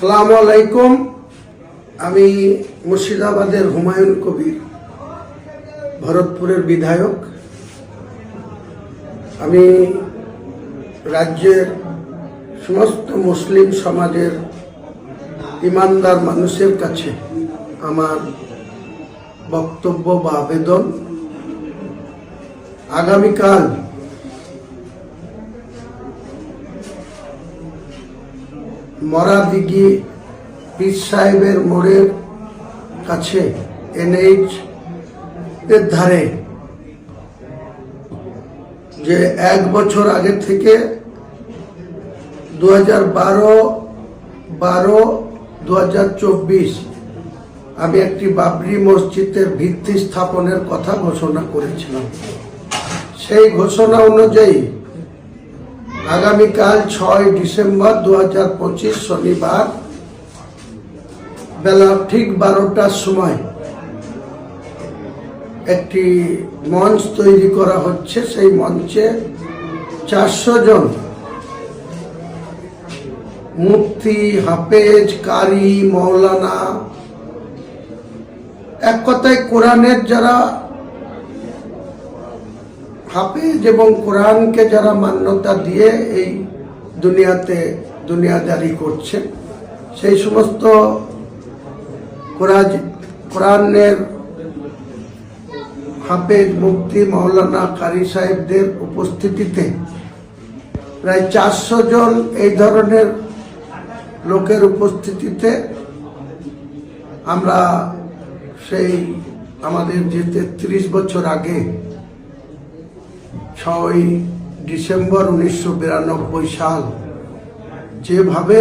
আসসালামু আলাইকুম। আমি মুর্শিদাবাদের হুমায়ুন কবির, ভরতপুরের বিধায়ক। আমি রাজ্যের সমস্ত মুসলিম সমাজের ইমানদার মানুষের কাছে আমার বক্তব্য বা আবেদন, আগামীকাল মরাদিঘি পীর সাহেবের মোড়ের কাছে NH এর ধারে যে 1 বছর আগে থেকে 2012-2024 আমি একটি বাবরি মসজিদের ভিত্তি স্থাপনের কথা ঘোষণা করেছিলাম। সেই ঘোষণা অনুযায়ী আগামীকাল 6 ডিসেম্বর 2025 শনিবার বেলা ঠিক 12টার সময় একটি মঞ্চ তৈরি করা হচ্ছে। সেই মঞ্চে 400 জন মুফতি, হাফেজ, কারি, মৌলানা, এক কথায় কোরআনের যারা হাফেজ এবং কোরআনকে যারা মান্যতা দিয়ে এই দুনিয়াদারি করছে, সেই সমস্ত কোরআনের হাফেজ, মুফতি, মৌলানা, কারি সাহেবদের উপস্থিতিতে প্রায় 400 জন এই ধরনের লোকের উপস্থিতিতে আমরা সেই আমাদের যে 33 বছর আগে 6 ডিসেম্বর 1992 সাল যেভাবে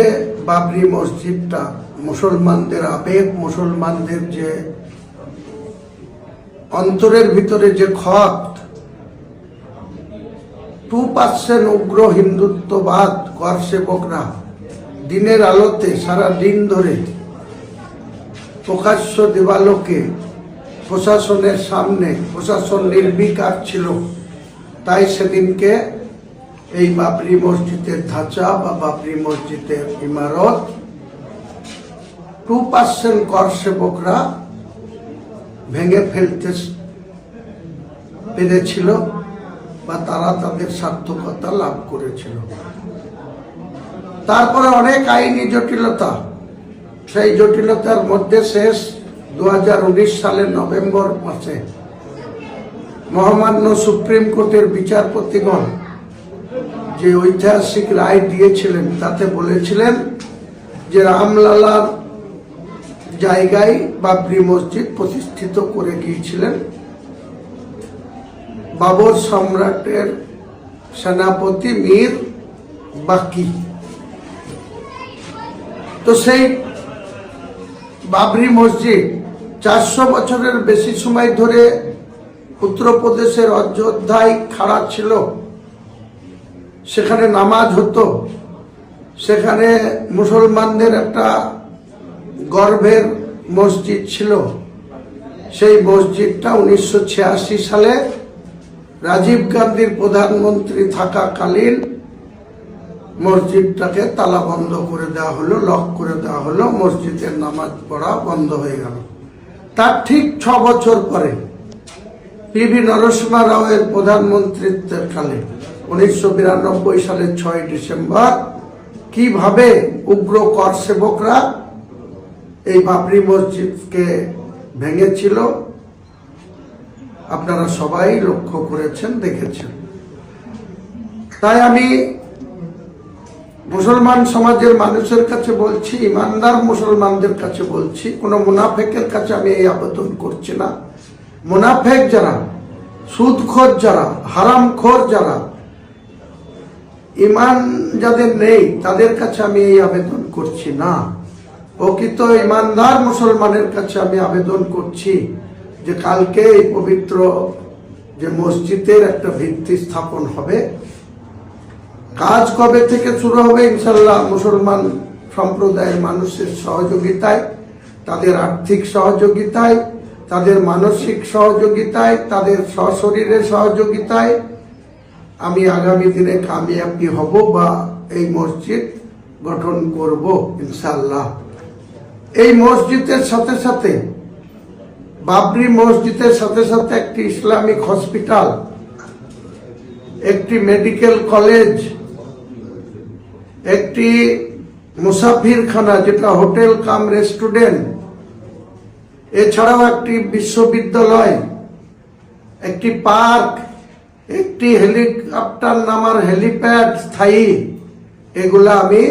বাবরি মসজিদটা মুসলমানদের আবেগ, মুসলমানদের যে অন্তরের ভিতরে যে ক্ষত, 2% উগ্র হিন্দুত্ববাদ কর সেবকরা দিনের আলোতে সারা দিন ধরে প্রকাশ্য দেবালোকে প্রশাসনের সামনে, প্রশাসন নির্বিকার ছিল, তাই সেদিনকে এই বাবরি মসজিদের ধাঁচা বা বাবরি মসজিদের ইমারত 2% কর সেবকরা ভেঙে ফেলতে পেরেছিল বা তারা তাদের সার্থকতা লাভ করেছিল। তারপরে অনেক আইনি জটিলতা, সেই জটিলতার মধ্যে শেষ 2019 সালের নভেম্বর মাসে মহামান্য সুপ্রিম কোর্টের বিচারপতিগণ যে ঐতিহাসিক রায় দিয়েছিলেন, তাতে বলেছিলেন যে রামলালার জায়গায় বাবরি মসজিদ প্রতিষ্ঠিত করে গিয়েছিলেন বাবর সম্রাটের সেনাপতি মীর বাকি। তো সেই বাবরি মসজিদ 400 বছরের বেশি সময় ধরে উত্তরপ্রদেশের অযোধ্যায় খাড়া ছিল। সেখানে নামাজ হতো, সেখানে মুসলমানদের একটা গর্বের মসজিদ ছিল। সেই মসজিদটা 1986 সালে রাজীব গান্ধীর প্রধানমন্ত্রী থাকাকালীন মসজিদটাকে তালা বন্ধ করে দেওয়া হলো, লক করে দেওয়া হলো, মসজিদের নামাজ পড়া বন্ধ হয়ে গেল। তার ঠিক 6 বছর পরে PV নরসিংহ রাওয়ের প্রধানমন্ত্রীত্বের কালে 1992 সালের 6 ডিসেম্বর কিভাবে উগ্র কর সেবকরা এই বাবরি মসজিদকে ভেঙেছিল আপনারা সবাই লক্ষ্য করেছেন, দেখেছেন। তাই আমি মুসলমান সমাজের মানুষের কাছে বলছি, ইমানদার মুসলমানদের কাছে বলছি, কোনো মুনাফেকের কাছে আমি এই আবেদন করছি না। মুনাফেক যারা, সুদখোর যারা, হারামখোর যারা, ইমান যাদের নেই, তাদের কাছে আমি এই আবেদন করছি না। প্রকৃত ইমানদার মুসলমানের কাছে আমি আবেদন করছি যে কালকে এই পবিত্র যে মসজিদের একটা ভিত্তি স্থাপন হবে, কাজ কবে থেকে শুরু হবে ইনশাল্লাহ মুসলমান সম্প্রদায়ের মানুষের সহযোগিতায়, তাদের আর্থিক সহযোগিতায়, তাদের মানসিক সহযোগিতায়, তাদের সশরীরের সহযোগিতায় আমি আগামী দিনে কামিয়াবি হব বা এই মসজিদ গঠন করব ইনশাআল্লাহ। এই মসজিদের সাথে সাথে, বাবরি মসজিদের সাথে সাথে একটি ইসলামিক হসপিটাল, একটি মেডিকেল কলেজ, একটি মুসাফিরখানা যেটা হোটেল কাম রেস্টুরেন্ট, এছাড়াও একটি বিশ্ববিদ্যালয়, একটি পার্ক, একটি হেলিকপ্টার নামার হেলিপ্যাড স্থায়ী, এগুলা আমি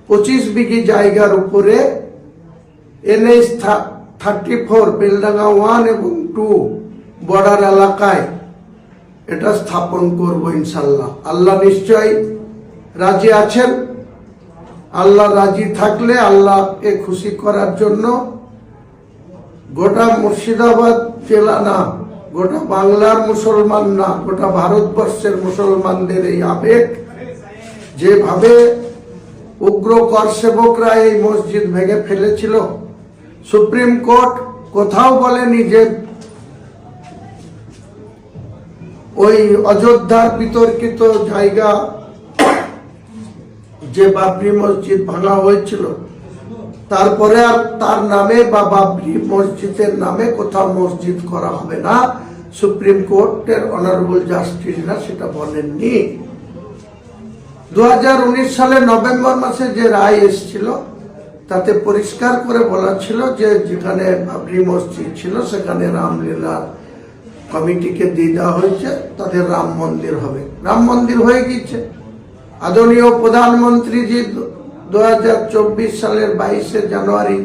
25 বিঘি জায়গার উপরে NH 34 বেলডাঙ্গা 1 এবং 2 বর্ডার এলাকায় এটা স্থাপন করব ইনশাল্লাহ। আল্লাহ নিশ্চয় রাজি আছেন। আল্লাহ রাজি থাকলে আল্লাহকে খুশি করার জন্য গোটা মুর্শিদাবাদ জেলা না, গোটা বাংলার মুসলমান না, গোটা ভারতবর্ষের মুসলমানদের এই আবেগ, যেভাবে উগ্র কর সেবকরা এই মসজিদ ভেঙে ফেলেছিল, সুপ্রিম কোর্ট কোথাও বলেনি যে ওই অযোধ্যার বিতর্কিত জায়গা যে বাবরি মসজিদ ভাঙা হয়েছিল, তারপরে আর তার নামে বা বাবরি মসজিদের নামে কোথাও মসজিদ করা হবে না। সুপ্রিম কোর্টের অনারেবল জাস্টিসরা সেটা বলেননি। 2019 সালে নভেম্বর মাসে যে রায় এসেছিল তাতে পরিষ্কার করে বলা ছিল যে যেখানে বাবরি মসজিদ ছিল সেখানে রামলীলা কমিটিকে দিয়ে দেওয়া হয়েছে, তাদের রাম মন্দির হবে। রাম মন্দির হয়ে গিয়েছে। আদরণীয় প্রধানমন্ত্রীজি 2024 সালের 22শে জানুয়ারি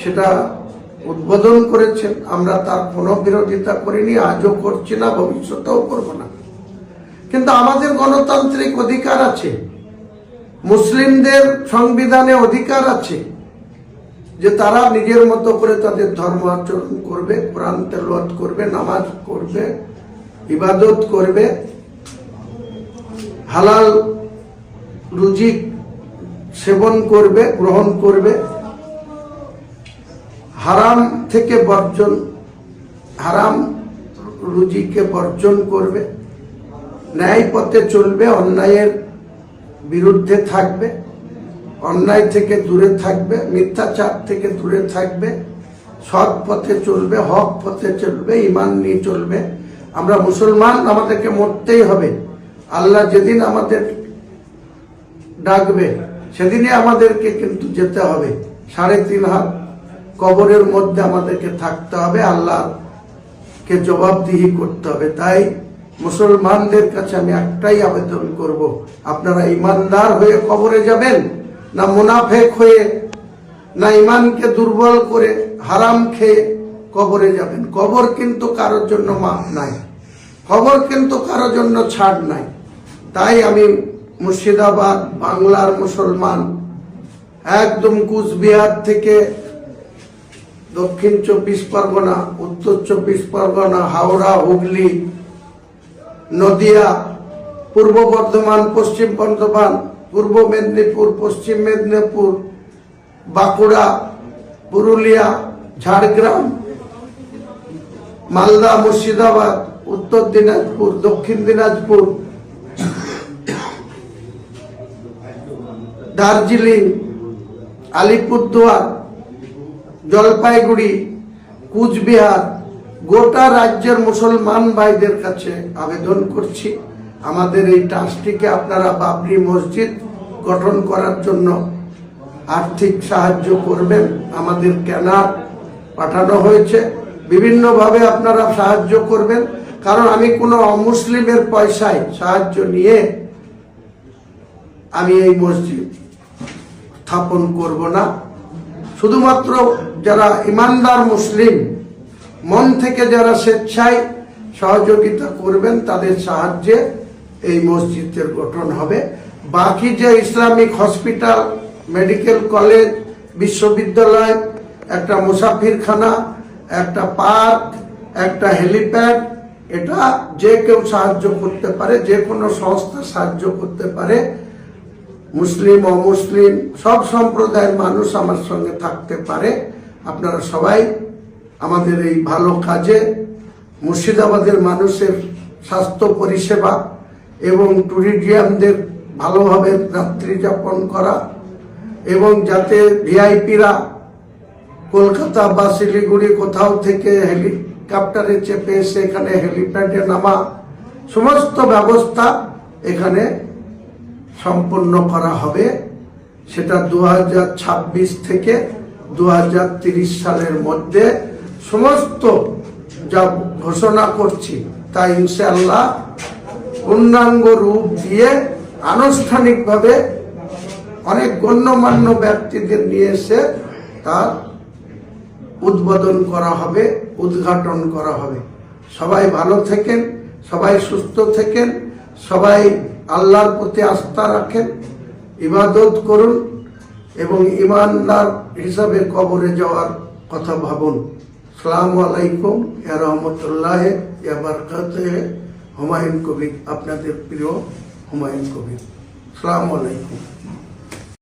সেটা উদ্বোধন করেছেন। আমরা তার কোনো বিরোধিতা করিনি, আজও করছি না, ভবিষ্যতেও করব না। কিন্তু আমাদের গণতান্ত্রিক অধিকার আছে, মুসলিমদের সংবিধানে অধিকার আছে যে তারা নিজের মতো করে তাদের ধর্ম আচরণ করবে, কোরআন তেলাওয়াত করবে, নামাজ করবে, ইবাদত করবে, হালাল রুজি সেবন করবে, গ্রহণ করবে, হারাম থেকে বর্জন, হারাম রুজিকে বর্জন করবে, ন্যায় পথে চলবে, অন্যায়ের বিরুদ্ধে থাকবে, অন্যায় থেকে দূরে থাকবে, মিথ্যাচার থেকে দূরে থাকবে, সৎ পথে চলবে, হক পথে চলবে, ঈমান নিয়ে চলবে। আমরা মুসলমান, আমাদেরকে মরতেই হবে। আল্লাহ যেদিন আমাদের ডাকবে সেদিনই আমাদেরকে কিন্তু যেতে হবে। 3.5 হাত কবরের মধ্যে আমাদেরকে থাকতে হবে, আল্লাহকে জবাবদিহি করতে হবে। তাই মুসলমানদের কাছে আমি একটাই আবেদন করব, আপনারা ইমানদার হয়ে কবরে যাবেন না মুনাফেক হয়ে, না ইমানকে দুর্বল করে হারাম খেয়ে কবরে যাবেন? কবর কিন্তু কারোর জন্য মাফ নাই, কবর কিন্তু কারোর জন্য ছাড় নাই। তাই আমি মুর্শিদাবাদ বাংলার মুসলমান, একদম কুচবিহার থেকে দক্ষিণ 24 পরগনা, উত্তর 24 পরগনা, হাওড়া, হুগলি, নদিয়া, পূর্ব বর্ধমান, পশ্চিম বর্ধমান, পূর্ব মেদিনীপুর, পশ্চিম মেদিনীপুর, বাঁকুড়া, পুরুলিয়া, ঝাড়গ্রাম, মালদা, মুর্শিদাবাদ, উত্তর দিনাজপুর, দক্ষিণ দিনাজপুর, দার্জিলিং, আলিপুরদুয়ার, জলপাইগুড়ি, কুচবিহার, গোটা রাজ্যের মুসলমান ভাইদের কাছে আবেদন করছি, আমাদের এই ট্রাস্টটিকে আপনারা বাবরি মসজিদ গঠন করার জন্য আর্থিক সাহায্য করবেন। আমাদের কেনার পাঠানো হয়েছে, বিভিন্নভাবে আপনারা সাহায্য করবেন। কারণ আমি কোনো অমুসলিমের পয়সায় সাহায্য নিয়ে আমি এই মসজিদ স্থাপন করব না। শুধুমাত্র যারা ইমানদার মুসলিম, মন থেকে যারা স্বেচ্ছায় সহযোগিতা করবেন তাদের সাহায্যে এই মসজিদের গঠন হবে। বাকি যে ইসলামিক হসপিটাল, মেডিকেল কলেজ, বিশ্ববিদ্যালয়, একটা মুসাফিরখানা, একটা পার্ক, একটা হেলিপ্যাড, এটা যে কেউ সাহায্য করতে পারে, যে কোনো সংস্থা সাহায্য করতে পারে। মুসলিম অমুসলিম সব সম্প্রদায়ের মানুষ আমার সঙ্গে থাকতে পারে। আপনারা সবাই আমাদের এই ভালো কাজে, মুর্শিদাবাদের মানুষের স্বাস্থ্য পরিষেবা এবং ট্যুরিজমদের ভালোভাবে রাত্রি যাপন করা, এবং যাতে ভিআইপিরা কলকাতা বা শিলিগুড়ি কোথাও থেকে হেলিকপ্টারে চেপে এসে এখানে হেলিপ্যাডে নামা, সমস্ত ব্যবস্থা এখানে সম্পন্ন করা হবে। সেটা 2026 থেকে 2030 সালের মধ্যে সমস্ত যা ঘোষণা করছি তা ইনশাআল্লাহ পূর্ণাঙ্গ রূপ দিয়ে আনুষ্ঠানিকভাবে অনেক গণ্যমান্য ব্যক্তিদের নিয়ে এসে তার উদ্বোধন করা হবে, উদ্ঘাটন করা হবে। সবাই ভালো থাকেন, সবাই সুস্থ থাকেন, সবাই আল্লাহর প্রতি আস্থা রাখেন, ইবাদত করুন এবং ইমানদার হিসাবে কবরে যাওয়ার কথা ভাবুন। আসসালামু আলাইকুম ইয়া রাহমাতুল্লাহ ইয়া বারাকাতুহু। হুমায়ুন কবির, আপনাদের প্রিয় হুমায়ুন কবির। আসসালামু আলাইকুম।